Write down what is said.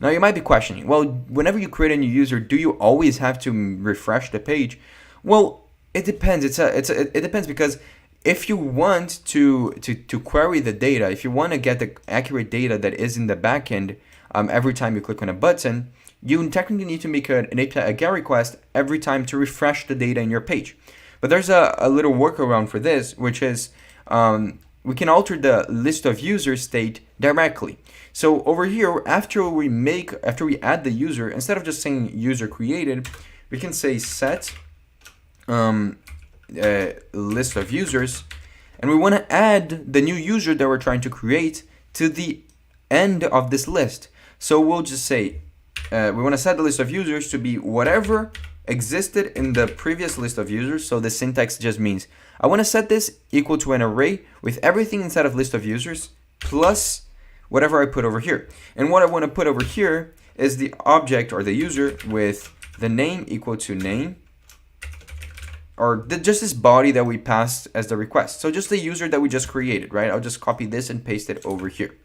Now you might be questioning, well, whenever you create a new user, do you always have to refresh the page? Well, it depends. It depends, because if you want to query the data, if you want to get the accurate data that is in the backend every time you click on a button, you technically need to make an API a GET request every time to refresh the data in your page. But there's a little workaround for this, which is we can alter the list of users state directly. So over here, after we add the user, instead of just saying user created, we can say set list of users, and we want to add the new user that we're trying to create to the end of this list. So we'll just say we want to set the list of users to be whatever existed in the previous list of users. So the syntax just means I want to set this equal to an array with everything inside of list of users plus whatever I put over here. And what I want to put over here is the object or the user with the name equal to name, or just this body that we passed as the request. So just the user that we just created, right? I'll just copy this and paste it over here.